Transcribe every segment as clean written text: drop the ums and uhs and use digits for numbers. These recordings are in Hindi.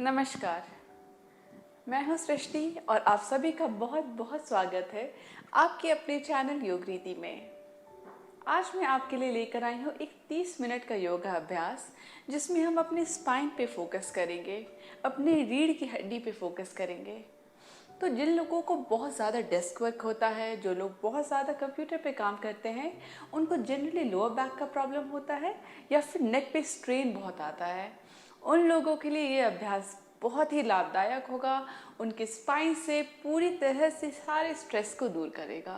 नमस्कार। मैं हूं सृष्टि और आप सभी का बहुत बहुत स्वागत है आपके अपने चैनल योग रीति में। आज मैं आपके लिए लेकर आई हूं एक 30 मिनट का योगा अभ्यास जिसमें हम अपने स्पाइन पे फोकस करेंगे, अपनी रीढ़ की हड्डी पे फोकस करेंगे। तो जिन लोगों को बहुत ज़्यादा डेस्क वर्क होता है, जो लोग बहुत ज़्यादा कंप्यूटर पे काम करते हैं, उनको जनरली लोअर बैक का प्रॉब्लम होता है या फिर नेक पे स्ट्रेन बहुत आता है, उन लोगों के लिए ये अभ्यास बहुत ही लाभदायक होगा। उनके स्पाइन से पूरी तरह से सारे स्ट्रेस को दूर करेगा।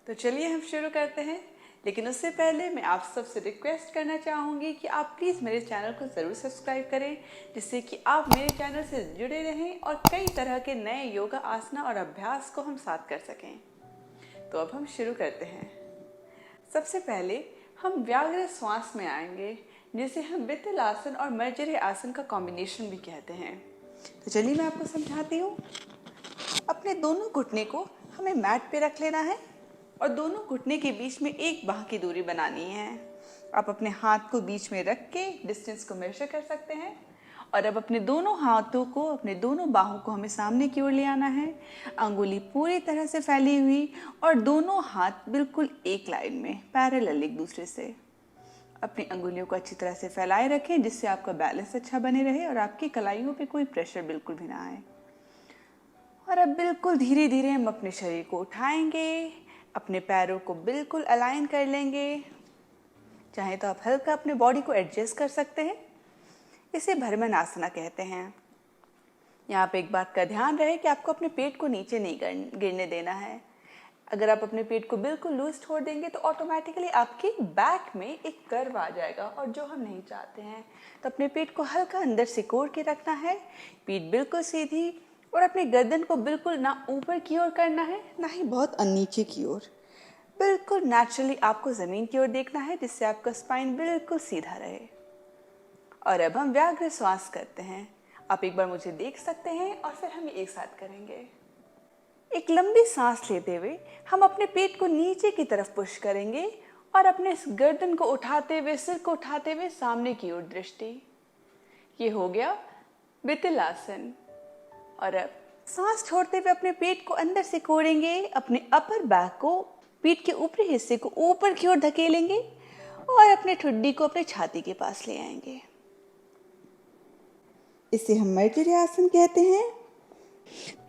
तो चलिए हम शुरू करते हैं, लेकिन उससे पहले मैं आप सबसे रिक्वेस्ट करना चाहूँगी कि आप प्लीज़ मेरे चैनल को ज़रूर सब्सक्राइब करें, जिससे कि आप मेरे चैनल से जुड़े रहें और कई तरह के नए योगा आसना और अभ्यास को हम साथ कर सकें। तो अब हम शुरू करते हैं। सबसे पहले हम व्याघ्र श्वास में आएंगे, जिसे हम वितल आसन और मर्जरी आसन का कॉम्बिनेशन भी कहते हैं। तो चलिए मैं आपको समझाती हूँ। अपने दोनों घुटने को हमें मैट पे रख लेना है और दोनों घुटने के बीच में एक बाह की दूरी बनानी है। आप अपने हाथ को बीच में रख के डिस्टेंस को मेजर कर सकते हैं। और अब अपने दोनों हाथों को, अपने दोनों बाहों को हमें सामने की ओर ले आना है, अंगुली पूरी तरह से फैली हुई और दोनों हाथ बिल्कुल एक लाइन में पैरेलल एक दूसरे से। अपनी अंगुलियों को अच्छी तरह से फैलाए रखें, जिससे आपका बैलेंस अच्छा बने रहे और आपकी कलाइयों पे कोई प्रेशर बिल्कुल भी ना आए। और अब बिल्कुल धीरे धीरे हम अपने शरीर को उठाएंगे, अपने पैरों को बिल्कुल अलाइन कर लेंगे। चाहे तो आप हल्का अपने बॉडी को एडजस्ट कर सकते हैं। इसे भ्रमण आसना कहते हैं। यहाँ पे एक बात का ध्यान रहे कि आपको अपने पेट को नीचे नहीं गिरने देना है। अगर आप अपने पेट को बिल्कुल लूज छोड़ देंगे तो ऑटोमेटिकली आपके बैक में एक कर्व आ जाएगा, और जो हम नहीं चाहते हैं। तो अपने पेट को हल्का अंदर सिकोड़ के रखना है, पीठ बिल्कुल सीधी, और अपने गर्दन को बिल्कुल ना ऊपर की ओर करना है ना ही बहुत नीचे की ओर। बिल्कुल नेचुरली आपको ज़मीन की ओर देखना है, जिससे आपका स्पाइन बिल्कुल सीधा रहे। और अब हम व्याघ्र श्वास करते हैं। आप एक बार मुझे देख सकते हैं और फिर हम एक साथ करेंगे। एक लंबी सांस लेते हुए हम अपने पेट को नीचे की तरफ पुश करेंगे और अपने इस गर्दन को उठाते हुए, सिर को उठाते हुए सामने की ओर दृष्टि। ये हो गया वितल आसन। और अब सांस छोड़ते हुए अपने पेट को अंदर से कोड़ेंगे, अपने अपर बैक को, पीठ के ऊपरी हिस्से को ऊपर की ओर धकेलेंगे और अपने ठुड्डी को अपने छाती के पास ले आएंगे। इसे हम मर्जरी आसन कहते हैं।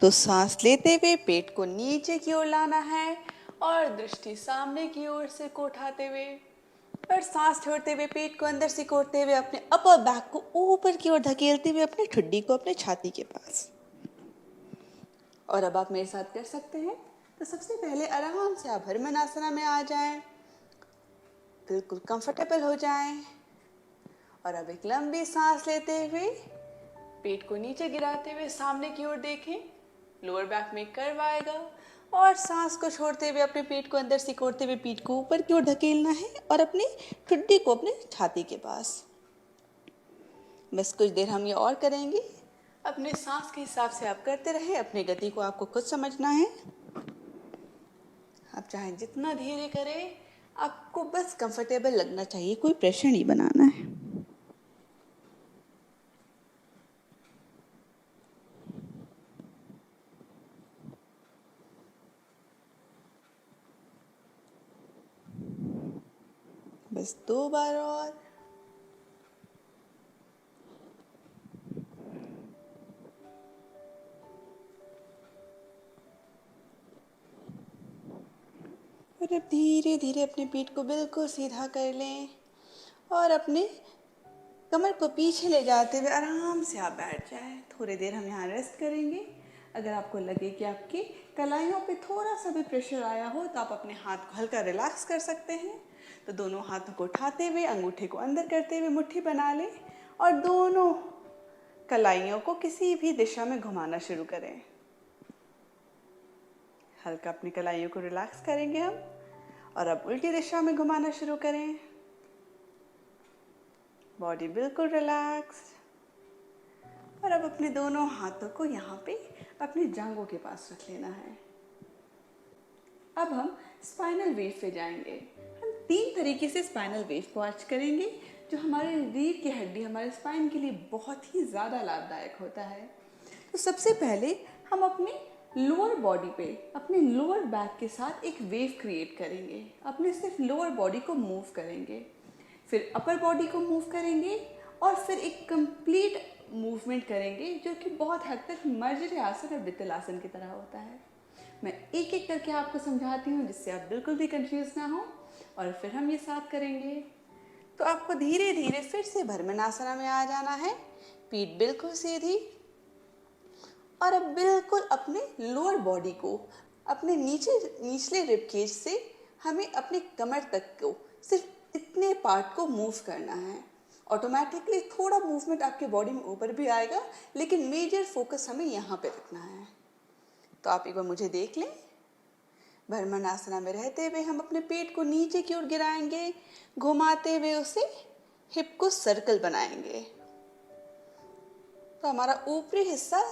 तो सांस लेते हुए पेट को नीचे की ओर लाना है और दृष्टि सामने की ओर से को उठाते हुए, और सांस छोड़ते हुए पेट को अंदर से कोड़ते हुए अपने अपर बैक को ऊपर की ओर धकेलते हुए अपने ठुड्डी को अपने छाती के पास। और अब आप मेरे साथ कर सकते हैं। तो सबसे पहले आराम से आप भ्रमण आसना में आ जाएं, बिल्कुल कंफर्टेबल हो जाएं। और अब एक लंबी सांस लेते हुए पेट को नीचे गिराते हुए सामने की ओर देखें। लोअर बैक में कर्व आएगा और सांस को छोड़ते हुए अपने पेट को अंदर सिकोड़ते हुए पीठ को ऊपर की ओर धकेलना है और अपनी ठुड्डी को अपने छाती के पास। बस कुछ देर हम ये और करेंगे। अपने सांस के हिसाब से आप करते रहे, अपनी गति को आपको खुद समझना है। आप चाहे जितना धीरे करें, आपको बस कंफर्टेबल लगना चाहिए, कोई प्रेशर नहीं बनाना है। बस 2 बार और। और अब धीरे धीरे अपने पीठ को बिल्कुल सीधा कर लें और अपने कमर को पीछे ले जाते हुए आराम से आप बैठ जाएं। थोड़ी देर हम यहाँ रेस्ट करेंगे। अगर आपको लगे कि आपकी कलाइयों पे थोड़ा सा भी प्रेशर आया हो तो आप अपने हाथ को हल्का रिलैक्स कर सकते हैं। तो दोनों हाथों को उठाते हुए अंगूठे को अंदर करते हुए मुट्ठी बना लें और दोनों कलाइयों को किसी भी दिशा में घुमाना शुरू करें। हल्का अपनी कलाइयों को रिलैक्स करेंगे हम, और अब उल्टी दिशा में घुमाना शुरू करें। बॉडी बिल्कुल रिलैक्स्ड। और अब अपने दोनों हाथों को यहाँ पे अपनी जांघों के पास रख लेना है। अब हम स्पाइनल वेव पे जाएंगे। हम 3 तरीके से स्पाइनल वेव को आर्च करेंगे। जो हमारे रीढ़ की हड्डी, हमारे स्पाइन के लिए बहुत ही ज़्यादा लाभदायक होता है। तो सबसे पहले हम अपने लोअर बॉडी पे, अपने लोअर बैक के साथ एक वेव क्रिएट करेंगे। अपने सिर्फ लोअर बॉडी को मूव करेंगे, फिर अपर बॉडी को मूव करेंगे और फिर एक कंप्लीट मूवमेंट करेंगे जो कि बहुत हद तक मर्जरी आसन और वितल आसन की तरह होता है। मैं एक एक करके आपको समझाती हूँ जिससे आप बिल्कुल भी कंफ्यूज ना हो, और फिर हम ये साथ करेंगे। तो आपको धीरे धीरे फिर से भ्रमरासन में आ जाना है। पीठ बिल्कुल सीधी, और अब बिल्कुल अपने लोअर बॉडी को अपने निचले रिब केज से हमें अपने कमर तक को, सिर्फ इतने पार्ट को मूव करना है। ऑटोमेटिकली थोड़ा मूवमेंट आपके बॉडी में ऊपर भी आएगा, लेकिन मेजर फोकस हमें यहाँ पे रखना है। तो आप एक बार मुझे देख लें। भ्रमरासन में रहते हुए हम अपने पेट को नीचे की ओर गिराएंगे, घुमाते हुए उसे हिप को सर्कल बनाएंगे। तो हमारा ऊपरी हिस्सा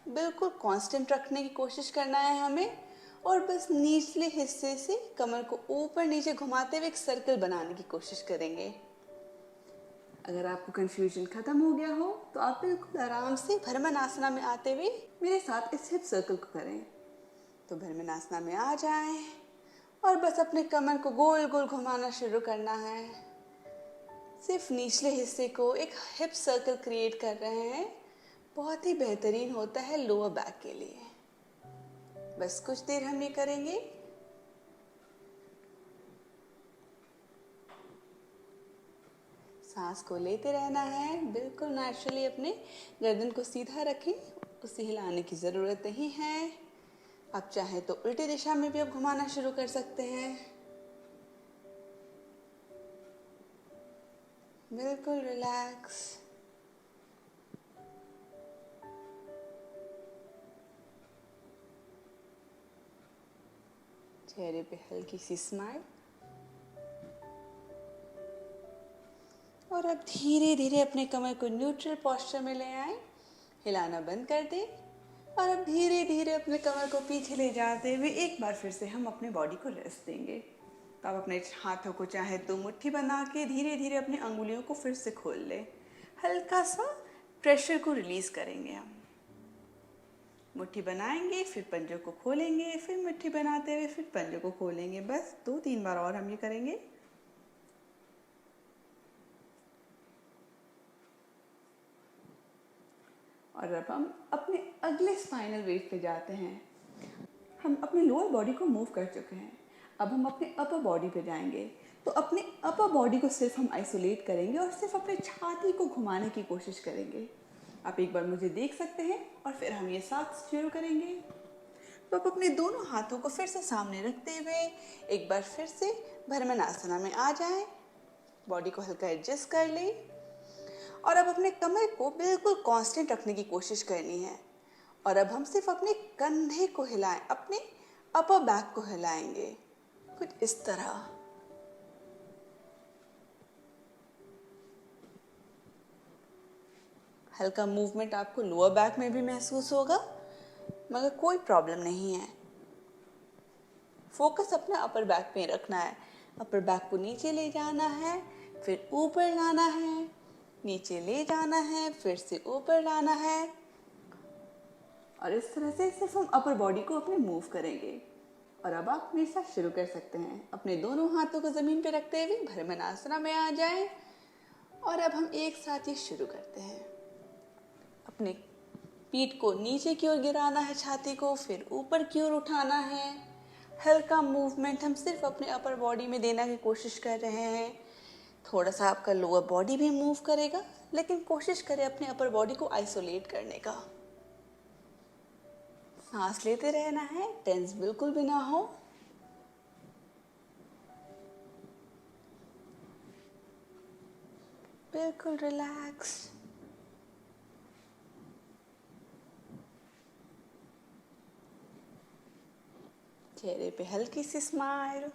बिल्कुल कांस्टेंट रखने की कोशिश करना है हमें, और बस निचले हिस्से से कमर को ऊपर नीचे घुमाते हुए एक सर्कल बनाने की कोशिश करेंगे। अगर आपको कंफ्यूजन खत्म हो गया हो तो आप बिल्कुल आराम से भ्रमरासन में आते हुए मेरे साथ इस हिप सर्कल को करें। तो भ्रमरासन में आ जाएं और बस अपने कमर को गोल गोल घुमाना शुरू करना है। सिर्फ निचले हिस्से को एक हिप सर्कल क्रिएट कर रहे हैं। बहुत ही बेहतरीन होता है लोअर बैक के लिए। बस कुछ देर हम ये करेंगे। सांस को लेते रहना है, बिल्कुल नेचुरली अपने गर्दन को सीधा रखें, उसे हिलाने की ज़रूरत नहीं है। आप चाहे तो उल्टी दिशा में भी आप घुमाना शुरू कर सकते हैं। बिल्कुल रिलैक्स। चेहरे पे हल्की सी स्माइल, और अब धीरे धीरे अपने कमर को न्यूट्रल पोस्चर में ले आए। हिलाना बंद कर दें, और अब धीरे धीरे अपने कमर को पीछे ले जाते हुए एक बार फिर से हम अपने बॉडी को रेस्ट देंगे। तो आप अपने हाथों को चाहे तो मुट्ठी बना के धीरे धीरे अपनी अंगुलियों को फिर से खोल लें। हल्का सा प्रेशर को रिलीज करेंगे। हम मुट्ठी बनाएंगे, फिर पंजों को खोलेंगे, फिर मुट्ठी बनाते हुए फिर पंजों को खोलेंगे। बस 2-3 बार और हम ये करेंगे। और अब हम अपने अगले स्पाइनल वेव पे जाते हैं। हम अपने लोअर बॉडी को मूव कर चुके हैं, अब हम अपने अपर बॉडी पे जाएंगे। तो अपने अपर बॉडी को सिर्फ हम आइसोलेट करेंगे और सिर्फ अपने छाती को घुमाने की कोशिश करेंगे। आप एक बार मुझे देख सकते हैं, और फिर हम ये साथ शुरू करेंगे। तो आप अपने दोनों हाथों को फिर से सामने रखते हुए एक बार फिर से भ्रमरासन में आ जाएं। बॉडी को हल्का एडजस्ट कर लें, और अब अपने कमर को बिल्कुल कांस्टेंट रखने की कोशिश करनी है। और अब हम सिर्फ अपने कंधे को हिलाएं, अपने अपर बैक को हिलाएंगे कुछ इस तरह। हल्का मूवमेंट आपको लोअर बैक में भी महसूस होगा, मगर कोई प्रॉब्लम नहीं है। फोकस अपने अपर बैक पे रखना है। अपर बैक को नीचे ले जाना है, फिर ऊपर लाना है, नीचे ले जाना है, फिर से ऊपर लाना है, और इस तरह से सिर्फ हम अपर बॉडी को अपने मूव करेंगे। और अब आप मेरे साथ शुरू कर सकते हैं। अपने दोनों हाथों को ज़मीन पे रखते हुए भ्रमरासन में आ जाएं, और अब हम एक साथ ये शुरू करते हैं। अपने पीठ को नीचे की ओर गिराना है, छाती को फिर ऊपर की ओर उठाना है। हल्का मूवमेंट हम सिर्फ अपने अपर बॉडी में देने की कोशिश कर रहे हैं। थोड़ा सा आपका लोअर बॉडी भी मूव करेगा, लेकिन कोशिश करें अपने अपर बॉडी को आइसोलेट करने का। सांस लेते रहना है, टेंस बिल्कुल भी ना हो। बिल्कुल रिलैक्स। चेहरे पे हल्की सी स्माइल।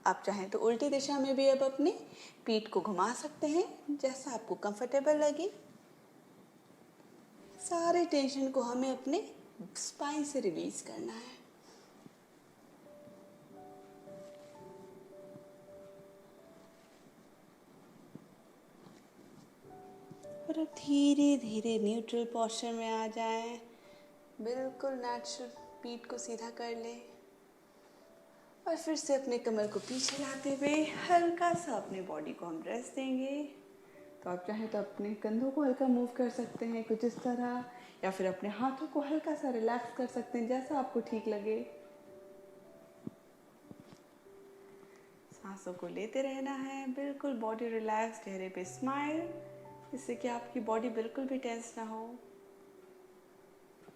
आप चाहें तो उल्टी दिशा में भी अब अपनी पीठ को घुमा सकते हैं, जैसा आपको कंफर्टेबल लगे। सारे टेंशन को हमें अपने स्पाइन से रिलीज करना है। और अब धीरे धीरे न्यूट्रल पोस्चर में आ जाएं। बिल्कुल नेचुरल पीठ को सीधा कर लें और फिर से अपने कमर को पीछे लाते हुए हल्का सा अपने बॉडी को हम रेस्ट देंगे। तो आप चाहें तो अपने कंधों को हल्का मूव कर सकते हैं कुछ इस तरह, या फिर अपने हाथों को हल्का सा रिलैक्स कर सकते हैं जैसा आपको ठीक लगे। सांसों को लेते रहना है, बिल्कुल बॉडी रिलैक्स, चेहरे पे स्माइल, जिससे कि आपकी बॉडी बिल्कुल भी टेंस ना हो।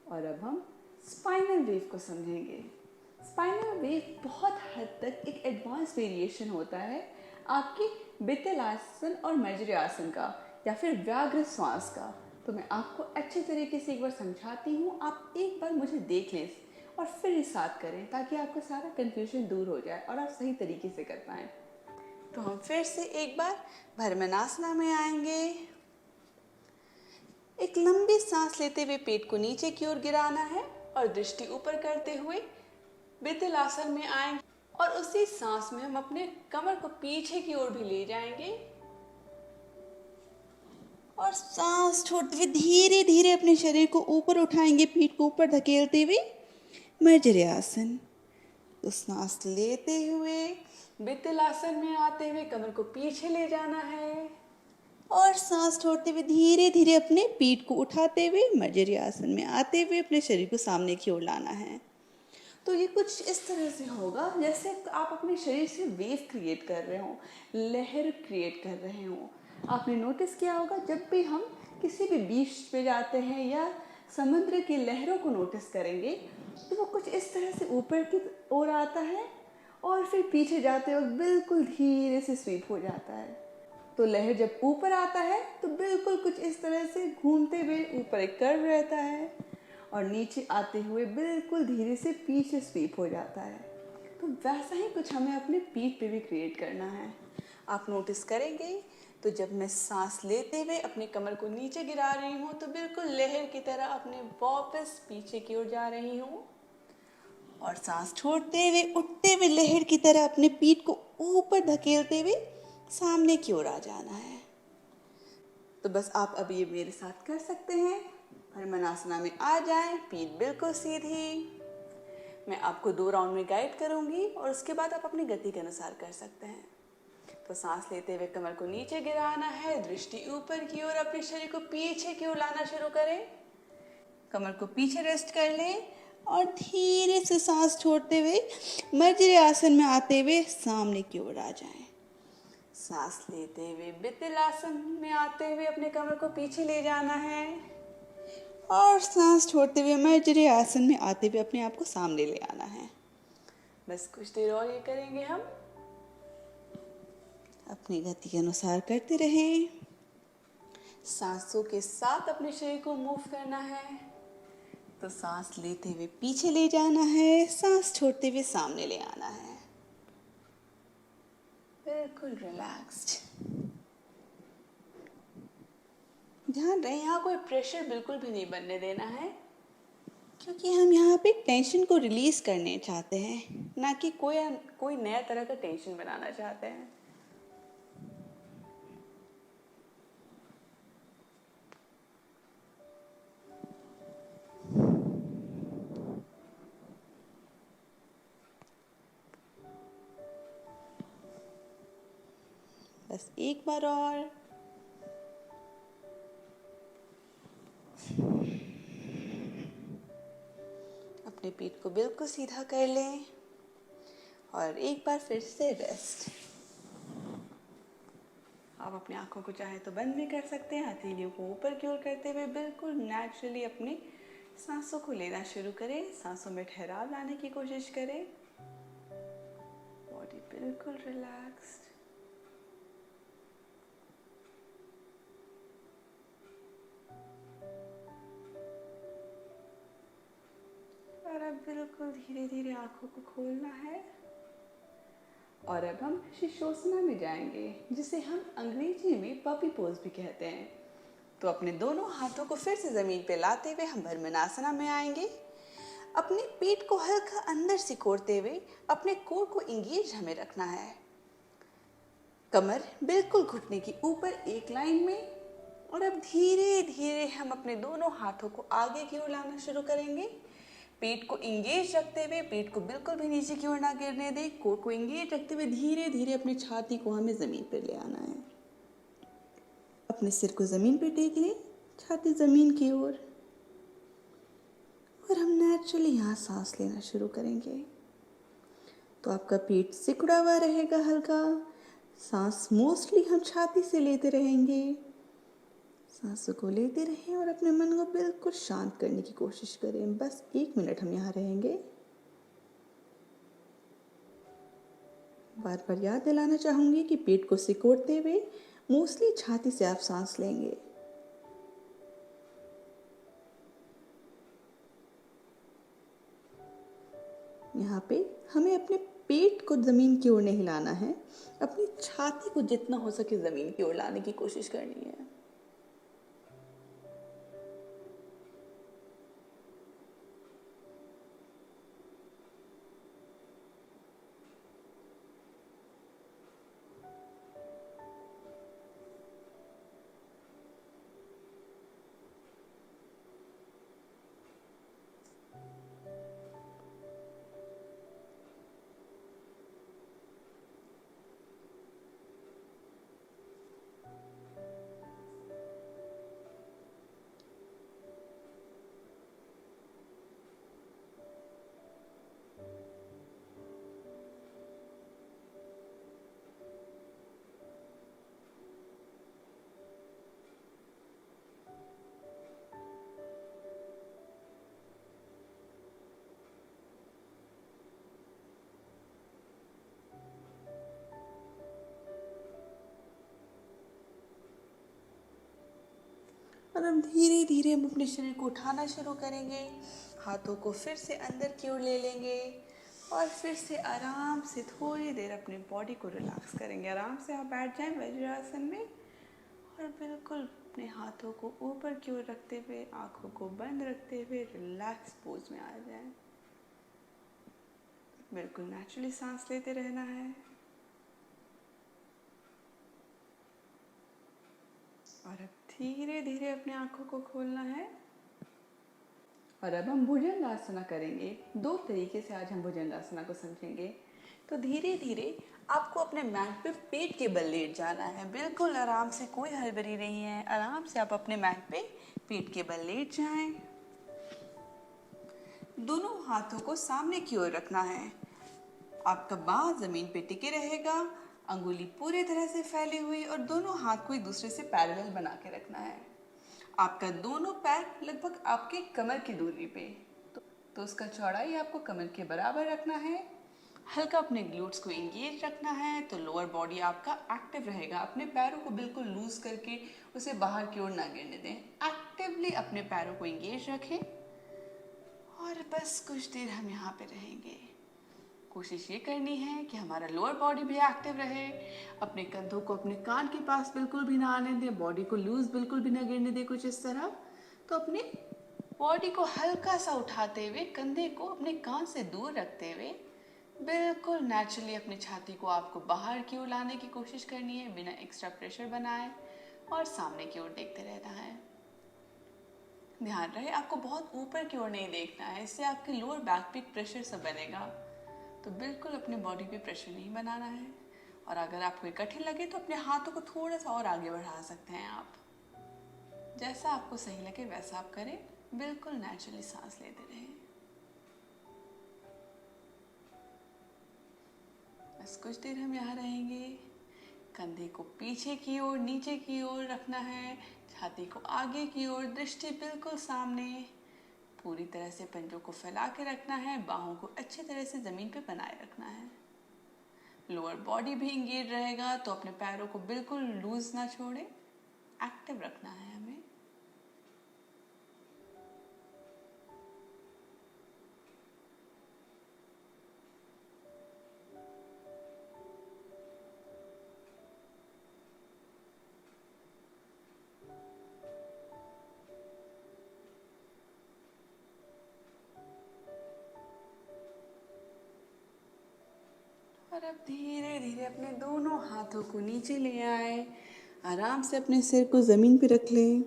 और अब हम स्पाइनल वेव को समझेंगे। स्पाइनल वेव बहुत हद तक एक एडवांस वेरिएशन होता है आपकी बितल आसन और मर्जरी आसन का, या फिर व्याघ्र श्वास का। तो मैं आपको अच्छे तरीके से एक बार समझाती हूँ, आप एक बार मुझे देख लें और फिर इस साथ करें, ताकि आपका सारा कंफ्यूजन दूर हो जाए और आप सही तरीके से कर पाएँ। तो हम फिर से एक बार भ्रमरासना में आएंगे। एक लंबी सांस लेते हुए पेट को नीचे की ओर गिराना है और दृष्टि ऊपर करते हुए बितल आसन में आएंगे, और उसी सांस में हम अपने कमर को पीछे की ओर भी ले जाएंगे और सांस छोड़ते हुए धीरे धीरे अपने शरीर को ऊपर उठाएंगे, पीठ को ऊपर धकेलते हुए मर्जरी आसन। तो सांस लेते हुए बितल आसन में आते हुए कमर को पीछे ले जाना है और सांस छोड़ते हुए धीरे धीरे अपने पीठ को उठाते हुए मर्जरी आसन में आते हुए अपने शरीर को सामने की ओर लाना है। तो ये कुछ इस तरह से होगा जैसे आप अपने शरीर से वेव क्रिएट कर रहे हो, लहर क्रिएट कर रहे हो। आपने नोटिस किया होगा जब भी हम किसी भी बीच पे जाते हैं या समुद्र की लहरों को नोटिस करेंगे, तो वो कुछ इस तरह से ऊपर की ओर आता है और फिर पीछे जाते वक्त बिल्कुल धीरे से स्वीप हो जाता है। तो लहर जब ऊपर आता है तो बिल्कुल कुछ इस तरह से घूमते हुए ऊपर एक कर्व रहता है और नीचे आते हुए बिल्कुल धीरे से पीछे स्वीप हो जाता है। तो वैसा ही कुछ हमें अपने पीठ पे भी क्रिएट करना है। आप नोटिस करेंगे तो जब मैं सांस लेते हुए अपने कमर को नीचे गिरा रही हूँ तो बिल्कुल लहर की तरह अपने वापस पीछे की ओर जा रही हूँ, और सांस छोड़ते हुए उठते हुए लहर की तरह अपने पीठ को ऊपर धकेलते हुए सामने की ओर आ जाना है। तो बस आप अब ये मेरे साथ कर सकते हैं। भ्रमरासना में आ जाएं, पीठ बिल्कुल सीधी। मैं आपको 2 राउंड में गाइड करूंगी और उसके बाद आप अपनी गति के अनुसार कर सकते हैं। तो सांस लेते हुए कमर को नीचे गिराना है, दृष्टि ऊपर की ओर, अपने शरीर को पीछे की ओर लाना शुरू करें। कमर को पीछे रेस्ट कर लें और धीरे से सांस छोड़ते हुए मर्जरी आसन में आते हुए सामने की ओर आ जाएं। सांस लेते हुए बितल आसन में आते हुए अपने कमर को पीछे ले जाना है और सांस छोड़ते हुए मर्जरी आसन में आते हुए अपने आप को सामने ले आना है। बस कुछ देर और ये करेंगे हम। अपनी गति के अनुसार करते रहें। सांसों के साथ अपने शरीर को मूव करना है। तो सांस लेते हुए पीछे ले जाना है, सांस छोड़ते हुए सामने ले आना है। बिल्कुल रिलैक्स्ड। ध्यान रहे यहाँ कोई प्रेशर बिल्कुल भी नहीं बनने देना है, क्योंकि हम यहाँ पे टेंशन को रिलीज करने चाहते हैं, ना कि कोई नया तरह का टेंशन बनाना चाहते हैं। बस एक बार और। अपने पीठ को बिल्कुल सीधा कर लें और एक बार फिर से रेस्ट। आप अपनी आंखों को चाहे तो बंद भी कर सकते हैं। हथेलियों को ऊपर की ओर करते हुए बिल्कुल नेचुरली अपनी सांसों को लेना शुरू करें। सांसों में ठहराव लाने की कोशिश करें। बॉडी बिल्कुल रिलैक्स्ड। और अब बिल्कुल धीरे धीरे आंखों को खोलना है और अब हम शीर्षासन में जाएंगे, जिसे हम अंग्रेजी में पपी पोज भी कहते हैं। तो अपने दोनों हाथों को फिर से जमीन पे लाते हुए हम भ्रमरासना में आएंगे। अपने पीठ को हल्का अंदर सिकोड़ते हुए अपने कोर को इंगेज हमें रखना है। कमर बिल्कुल घुटने की ऊपर एक लाइन में, और अब धीरे धीरे हम अपने दोनों हाथों को आगे की ओर लाना शुरू करेंगे। पेट को इंगेज रखते हुए, पेट को बिल्कुल भी नीचे की ओर ना गिरने दें। कोर को इंगेज रखते हुए धीरे धीरे अपनी छाती को हमें ज़मीन पर ले आना है। अपने सिर को ज़मीन पर टेक लें, छाती ज़मीन की ओर, और हम नेचुरली यहाँ सांस लेना शुरू करेंगे। तो आपका पेट सिकुड़ा हुआ रहेगा हल्का। सांस मोस्टली हम छाती से लेते रहेंगे। सांसों को लेते रहें और अपने मन को बिल्कुल शांत करने की कोशिश करें। बस 1 मिनट हम यहाँ रहेंगे। बार बार याद दिलाना चाहूँगी कि पेट को सिकोड़ते हुए मोस्टली छाती से आप सांस लेंगे। यहाँ पे हमें अपने पेट को ज़मीन की ओर नहीं लाना है, अपनी छाती को जितना हो सके ज़मीन की ओर लाने की कोशिश करनी है। और हम धीरे धीरे हम अपने शरीर को उठाना शुरू करेंगे। हाथों को फिर से अंदर की ओर ले लेंगे और फिर से आराम से थोड़ी देर अपनी बॉडी को रिलैक्स करेंगे। आराम से आप बैठ जाएं वज्रासन में और बिल्कुल अपने हाथों को ऊपर की ओर रखते हुए, आंखों को बंद रखते हुए रिलैक्स पोज में आ जाएं। बिल्कुल नेचुरली सांस लेते रहना है। और अब धीरे धीरे अपने आंखों को खोलना है। और अब हम भुजंगासना करेंगे। 2 तरीके से आज हम भुजंगासना को समझेंगे। तो धीरे धीरे आपको अपने मैट पे पेट के बल लेट जाना है। बिल्कुल आराम से, कोई हड़बड़ी नहीं है। आराम से आप अपने मैट पे पेट के बल लेट जाएं। दोनों हाथों को सामने की ओर रखना है। आपका बांह जमीन पे टिके रहेगा, अंगुली पूरी तरह से फैली हुई, और दोनों हाथ को एक दूसरे से पैरेलल बना के रखना है। आपका दोनों पैर लगभग आपके कमर की दूरी पे, तो उसका चौड़ाई आपको कमर के बराबर रखना है। हल्का अपने ग्लूट्स को इंगेज रखना है, तो लोअर बॉडी आपका एक्टिव रहेगा। अपने पैरों को बिल्कुल लूज करके उसे बाहर की ओर ना गिरने दें। एक्टिवली अपने पैरों को इंगेज रखें और बस कुछ देर हम यहाँ पे रहेंगे। कोशिश ये करनी है कि हमारा लोअर बॉडी भी एक्टिव रहे। अपने कंधों को अपने कान के पास बिल्कुल भी ना आने दें, बॉडी को लूज बिल्कुल भी ना गिरने दें कुछ इस तरह। तो अपने बॉडी को हल्का सा उठाते हुए, कंधे को अपने कान से दूर रखते हुए, बिल्कुल नेचुरली अपनी छाती को आपको बाहर की ओर लाने की कोशिश करनी है, बिना एक्स्ट्रा प्रेशर बनाए, और सामने की ओर देखते रहना है। ध्यान रहे आपको बहुत ऊपर की ओर नहीं देखना है, इससे आपके लोअर बैक पे प्रेशर सा बनेगा। तो बिल्कुल अपने बॉडी पे प्रेशर नहीं बनाना है। और अगर आपको ये कठिन लगे तो अपने हाथों को थोड़ा सा और आगे बढ़ा सकते हैं आप। जैसा आपको सही लगे वैसा आप करें। बिल्कुल नेचुरली सांस लेते रहें। बस कुछ देर हम यहाँ रहेंगे। कंधे को पीछे की ओर, नीचे की ओर रखना है, छाती को आगे की ओर, दृष्टि बिल्कुल सामने। पूरी तरह से पंजों को फैला के रखना है, बाहों को अच्छी तरह से ज़मीन पे बनाए रखना है। लोअर बॉडी भी इंगेज रहेगा, तो अपने पैरों को बिल्कुल लूज ना छोड़े, एक्टिव रखना है हमें। और अब धीरे धीरे अपने दोनों हाथों को नीचे ले आए। आराम से अपने सिर को ज़मीन पे रख लें।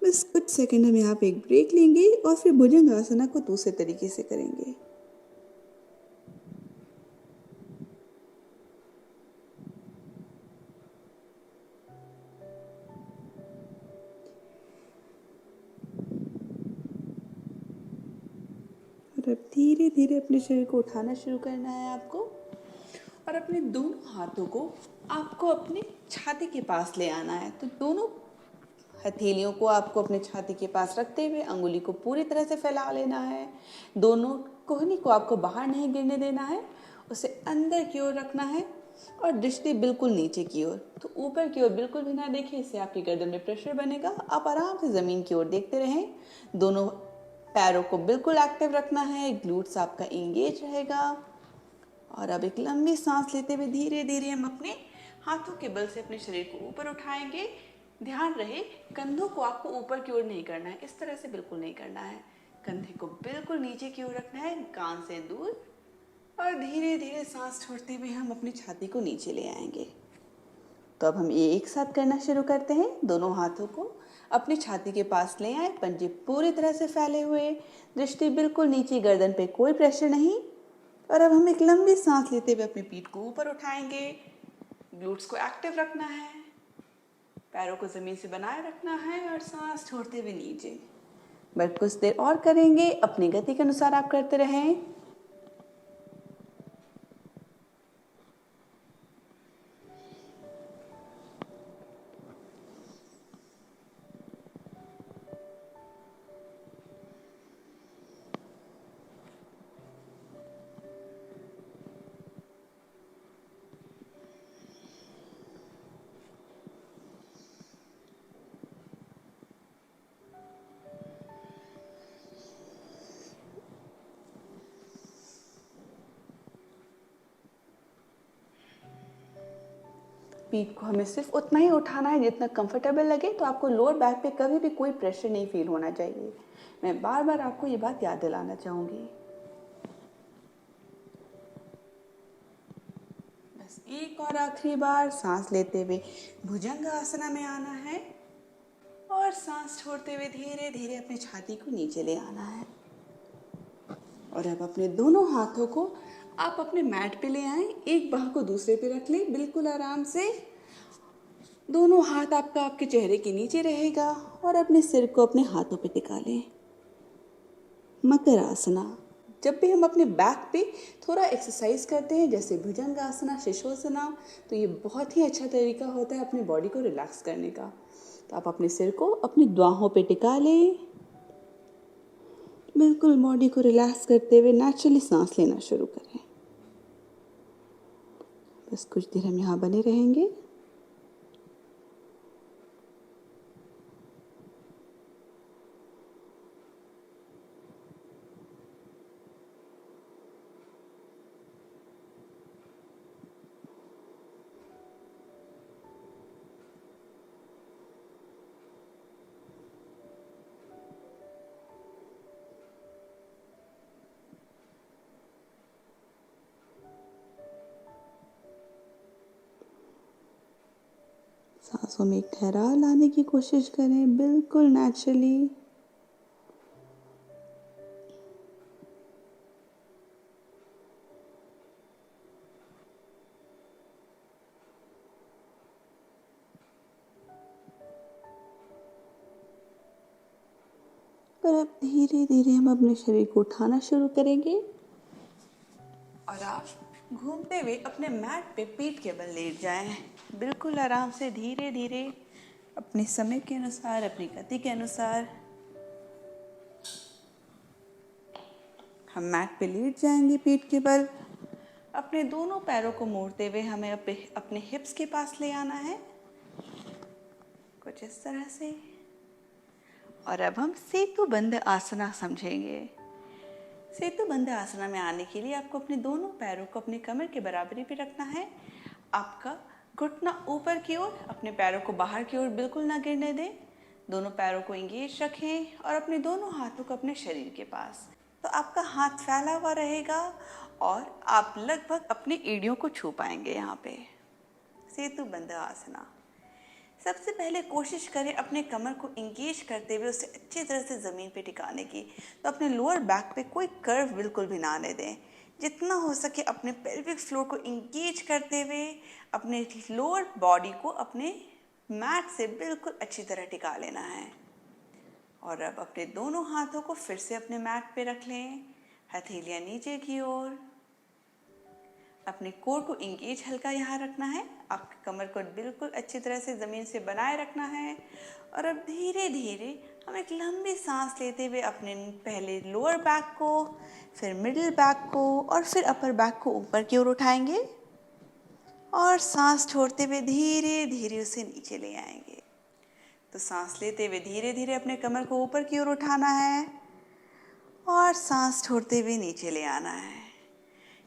बस कुछ सेकंड हम यहाँ पे एक ब्रेक लेंगे और फिर भुजंग आसना को दूसरे तरीके से करेंगे। और अब धीरे धीरे अपने शरीर को उठाना शुरू करना है आपको, और अपने दोनों हाथों को आपको अपने छाती के पास ले आना है। तो दोनों हथेलियों को आपको अपने छाती के पास रखते हुए अंगुली को पूरी तरह से फैला लेना है। दोनों कोहनी को आपको बाहर नहीं गिरने देना है, उसे अंदर की ओर रखना है और दृष्टि बिल्कुल नीचे की ओर। तो ऊपर की ओर बिल्कुल भी ना देखें, इससे आपकी गर्दन में प्रेशर बनेगा। आप आराम से ज़मीन की ओर देखते रहें। दोनों पैरों को बिल्कुल एक्टिव रखना है, ग्लूट्स आपका इंगेज रहेगा। और अब एक लंबी सांस लेते हुए धीरे धीरे हम अपने हाथों के बल से अपने शरीर को ऊपर उठाएंगे। ध्यान रहे कंधों को आपको ऊपर की ओर नहीं करना है, इस तरह से बिल्कुल नहीं करना है। कंधे को बिल्कुल नीचे की ओर रखना है, कान से दूर। और धीरे धीरे सांस छोड़ते हुए हम अपनी छाती को नीचे ले आएंगे। तो अब हम ये एक साथ करना शुरू करते हैं। दोनों हाथों को अपनी छाती के पास ले आए, पंजे पूरी तरह से फैले हुए, दृष्टि बिल्कुल नीचे, गर्दन पे कोई प्रेशर नहीं। और अब हम एक लंबी सांस लेते हुए अपनी पीठ को ऊपर उठाएंगे। ग्लूट्स को एक्टिव रखना है, पैरों को ज़मीन से बनाए रखना है और सांस छोड़ते हुए नीचे। बस कुछ देर और करेंगे, अपनी गति के अनुसार आप करते रहें। पीठ को हमें सिर्फ उतना ही उठाना है जितना कंफर्टेबल लगे। तो आपको लोअर बैक पे कभी भी कोई प्रेशर नहीं फील होना चाहिए। मैं बार बार आपको ये बात याद दिलाना चाहूँगी। बस एक और आखिरी बार सांस लेते हुए भुजंग आसना में आना है और सांस छोड़ते हुए धीरे धीरे अपनी छाती को नीचे ले आना है। और अब अपने दोनों हाथों को आप अपने मैट पे ले आएं, एक बाह को दूसरे पे रख लें बिल्कुल आराम से। दोनों हाथ आपका आपके चेहरे के नीचे रहेगा और अपने सिर को अपने हाथों पे टिका लें। मकर आसना। जब भी हम अपने बैक पे थोड़ा एक्सरसाइज करते हैं, जैसे भुजंग आसना, शीर्षासना, तो ये बहुत ही अच्छा तरीका होता है अपनी बॉडी को रिलैक्स करने का। तो आप अपने सिर को अपनी बाहों पे टिका लें, बिल्कुल बॉडी को रिलैक्स करते हुए नेचुरली सांस लेना शुरू करें। बस कुछ देर हम यहाँ बने रहेंगे। सांसों में एक ठहराव लाने की कोशिश करें, बिल्कुल नेचुरली। और अब धीरे धीरे हम अपने शरीर को उठाना शुरू करेंगे और आप घूमते हुए अपने मैट पे पीठ के बल लेट जाएं। बिल्कुल आराम से, धीरे धीरे, अपने समय के अनुसार, अपनी गति के अनुसार हम मैट पे लेट जाएंगे पीठ के बल। अपने दोनों पैरों को मोड़ते हुए हमें अपने हिप्स के पास ले आना है, कुछ इस तरह से। और अब हम सेतु बंद आसना समझेंगे। सेतु बंद आसना में आने के लिए आपको अपने दोनों पैरों को अपनी कमर के बराबरी पे रखना है। आपका घुटना ऊपर की ओर, अपने पैरों को बाहर की ओर बिल्कुल ना गिरने दें। दोनों पैरों को इंगेज रखें और अपने दोनों हाथों को अपने शरीर के पास। तो आपका हाथ फैला हुआ रहेगा और आप लगभग अपनी एड़ियों को छू पाएंगे यहाँ पे। सेतु बंद आसना। सबसे पहले कोशिश करें अपने कमर को इंगेज करते हुए उसे अच्छी तरह से ज़मीन पे टिकाने की। तो अपने लोअर बैक पे कोई कर्व बिल्कुल भी ना आने दें। जितना हो सके अपने पेल्विक फ्लोर को इंगेज करते हुए अपने लोअर बॉडी को अपने मैट से बिल्कुल अच्छी तरह टिका लेना है। और अब अपने दोनों हाथों को फिर से अपने मैट पे रख लें, हथेलियाँ नीचे की ओर। अपने कोर को इंगेज हल्का यहाँ रखना है, आपके कमर को बिल्कुल अच्छी तरह से ज़मीन से बनाए रखना है। और अब धीरे धीरे हम एक लंबी सांस लेते हुए अपने पहले लोअर बैक को, फिर मिडिल बैक को और फिर अपर बैक को ऊपर की ओर उठाएंगे और सांस छोड़ते हुए धीरे धीरे उसे नीचे ले आएंगे। तो सांस लेते हुए धीरे धीरे अपने कमर को ऊपर की ओर उठाना है और सांस छोड़ते हुए नीचे ले आना है।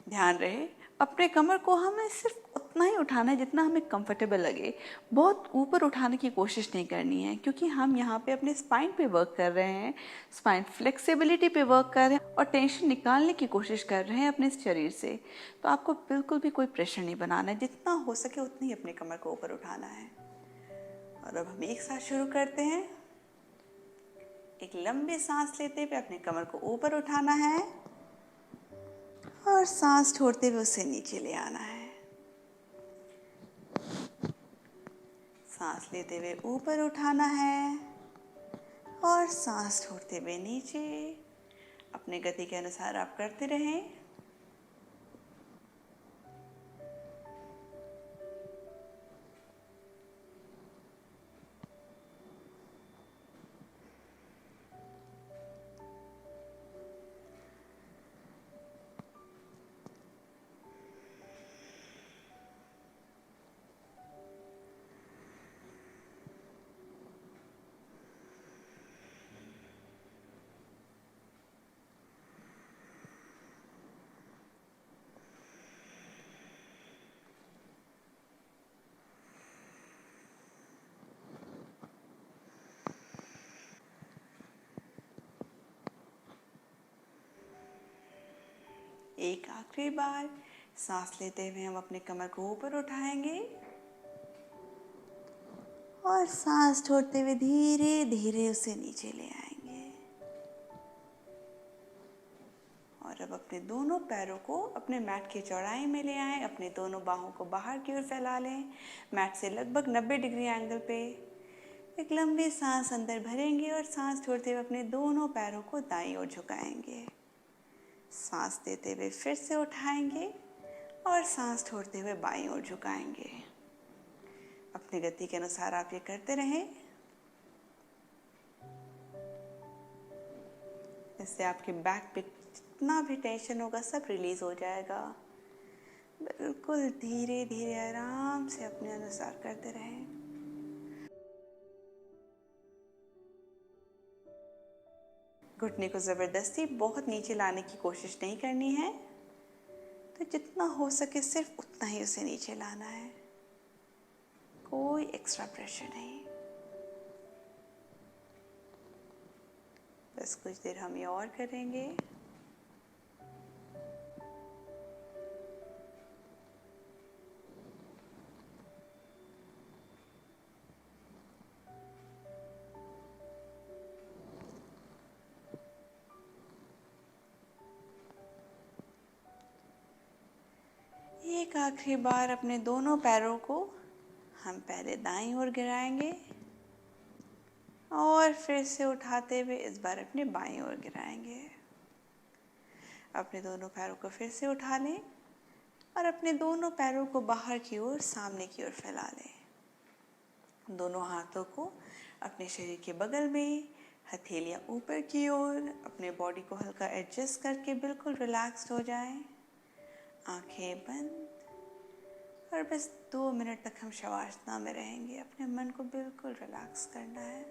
ध्यान रहे अपने कमर को हमें सिर्फ उतना ही उठाना है जितना हमें कंफर्टेबल लगे। बहुत ऊपर उठाने की कोशिश नहीं करनी है, क्योंकि हम यहाँ पे अपने स्पाइन पे वर्क कर रहे हैं, स्पाइन फ्लेक्सिबिलिटी पे वर्क कर रहे हैं और टेंशन निकालने की कोशिश कर रहे हैं अपने शरीर से। तो आपको बिल्कुल भी कोई प्रेशर नहीं बनाना है, जितना हो सके उतनी अपने कमर को ऊपर उठाना है। और अब हम एक साथ शुरू करते हैं। एक लंबी सांस लेते हुए अपने कमर को ऊपर उठाना है और सांस छोड़ते हुए उसे नीचे ले आना है। सांस लेते हुए ऊपर उठाना है और सांस छोड़ते हुए नीचे। अपने गति के अनुसार आप करते रहें। एक आखिरी बार सांस लेते हुए हम अपने कमर को ऊपर उठाएंगे और सांस छोड़ते हुए धीरे धीरे उसे नीचे ले आएंगे। और अब अपने दोनों पैरों को अपने मैट की चौड़ाई में ले आएं। अपने दोनों बाहों को बाहर की ओर फैला लें, मैट से लगभग 90 डिग्री एंगल पे। एक लंबी सांस अंदर भरेंगे और सांस छोड़ते हुए अपने दोनों पैरों को दाईं ओर झुकाएंगे। सांस देते हुए फिर से उठाएंगे और सांस छोड़ते हुए बाईं ओर झुकाएंगे। अपनी गति के अनुसार आप ये करते रहें। इससे आपके बैक पे जितना भी टेंशन होगा सब रिलीज हो जाएगा। बिल्कुल धीरे धीरे आराम से अपने अनुसार करते रहें। घुटने को ज़बरदस्ती बहुत नीचे लाने की कोशिश नहीं करनी है। तो जितना हो सके सिर्फ उतना ही उसे नीचे लाना है, कोई एक्स्ट्रा प्रेशर नहीं। बस कुछ देर हम ये और करेंगे। एक आखिरी बार अपने दोनों पैरों को हम पहले दाईं ओर गिराएंगे और फिर से उठाते हुए इस बार अपने बाईं ओर गिराएंगे। अपने दोनों पैरों को फिर से उठा लें और अपने दोनों पैरों को बाहर की ओर सामने की ओर फैला लें। दोनों हाथों को अपने शरीर के बगल में, हथेलियाँ ऊपर की ओर, अपने बॉडी को हल्का एडजस्ट करके बिल्कुल रिलैक्स्ड हो जाएं। आंखें बंद और बस 2 मिनट तक हम शवासना में रहेंगे। अपने मन को बिल्कुल रिलैक्स करना है।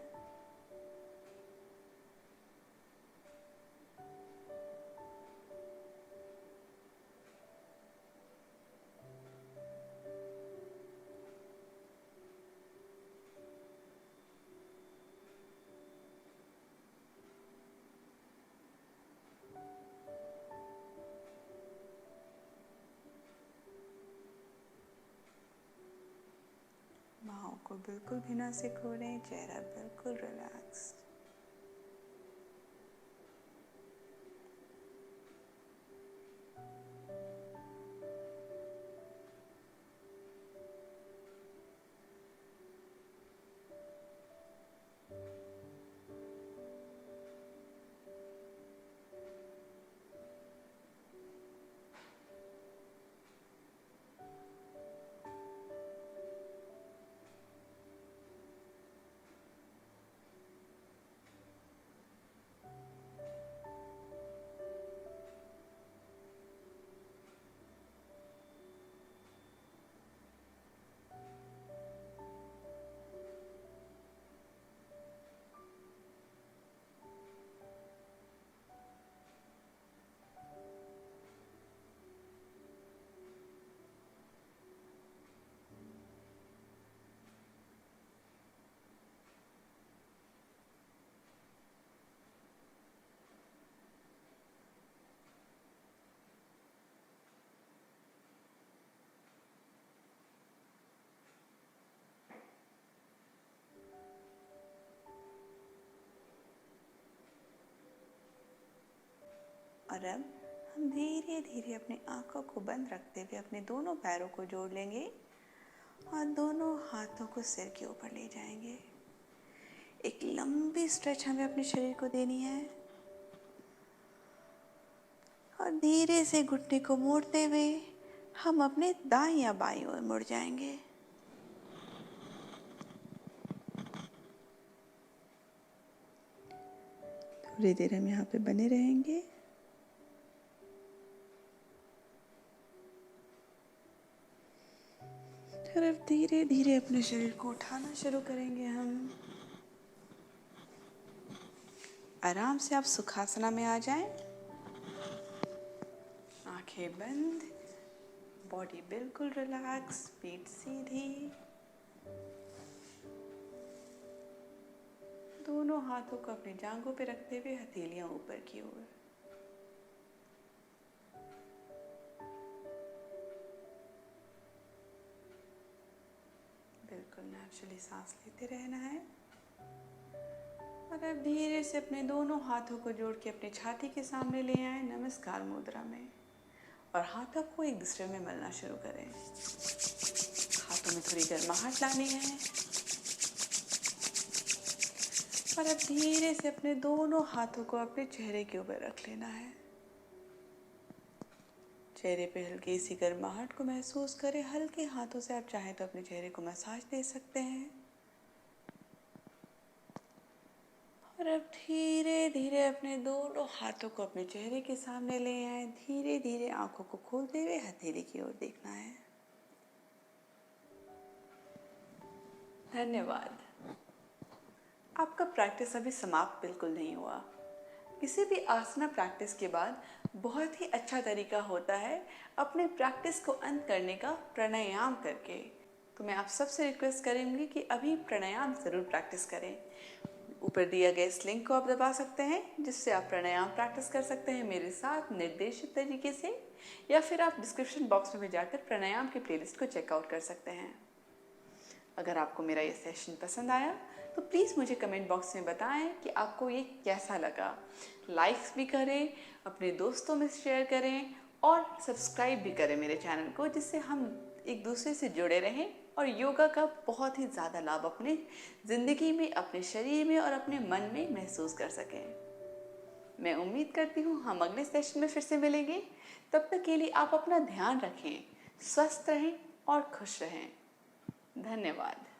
बाहों को को बिल्कुल भी ना सिकोड़ें, चेहरा बिल्कुल रिलैक्स। और अब हम धीरे धीरे अपनी आंखों को बंद रखते हुए अपने दोनों पैरों को जोड़ लेंगे और दोनों हाथों को सिर के ऊपर ले जाएंगे। एक लंबी स्ट्रेच हमें अपने शरीर को देनी है और धीरे से घुटने को मोड़ते हुए हम अपने दाईं या बाईं ओर मुड़ जाएंगे। थोड़ी देर हम यहाँ पे बने रहेंगे। और अब धीरे धीरे अपने शरीर को उठाना शुरू करेंगे हम। आराम से आप सुखासना में आ जाएं। आंखें बंद, बॉडी बिल्कुल रिलैक्स, पीठ सीधी, दोनों हाथों को अपनी जांघों पे रखते हुए हथेलियां ऊपर की ओर। बिल्कुल नेचुरली सांस लेते रहना है। और अब धीरे से अपने दोनों हाथों को जोड़ के अपनी छाती के सामने ले आए नमस्कार मुद्रा में और हाथों को एक दूसरे में मलना शुरू करें। हाथों में थोड़ी गर्माहट लानी है और अब धीरे से अपने दोनों हाथों को अपने चेहरे के ऊपर रख लेना है। चेहरे पे हल्की सी गर्माहट को महसूस करें। हल्के हाथों से आप चाहें तो अपने चेहरे को मसाज दे सकते हैं। और अब धीरे धीरे अपने दोनों हाथों को अपने चेहरे के सामने ले आए। धीरे धीरे आंखों को खोलते हुए हथेली की ओर देखना है। धन्यवाद। आपका प्रैक्टिस अभी समाप्त बिल्कुल नहीं हुआ। किसी भी आसना प्रैक्टिस के बाद बहुत ही अच्छा तरीका होता है अपने प्रैक्टिस को अंत करने का प्राणायाम करके। तो मैं आप सबसे रिक्वेस्ट करूंगी कि अभी प्राणायाम ज़रूर प्रैक्टिस करें। ऊपर दिया गया इस लिंक को आप दबा सकते हैं जिससे आप प्राणायाम प्रैक्टिस कर सकते हैं मेरे साथ निर्देशित तरीके से, या फिर आप डिस्क्रिप्शन बॉक्स में जाकर प्राणायाम की प्लेलिस्ट को चेकआउट कर सकते हैं। अगर आपको मेरा ये सेशन पसंद आया तो प्लीज़ मुझे कमेंट बॉक्स में बताएं कि आपको ये कैसा लगा। लाइक्स भी करें, अपने दोस्तों में शेयर करें और सब्सक्राइब भी करें मेरे चैनल को, जिससे हम एक दूसरे से जुड़े रहें और योगा का बहुत ही ज़्यादा लाभ अपने ज़िंदगी में, अपने शरीर में और अपने मन में महसूस कर सकें। मैं उम्मीद करती हूँ हम अगले सेशन में फिर से मिलेंगे। तब तक के लिए आप अपना ध्यान रखें, स्वस्थ रहें और खुश रहें। धन्यवाद।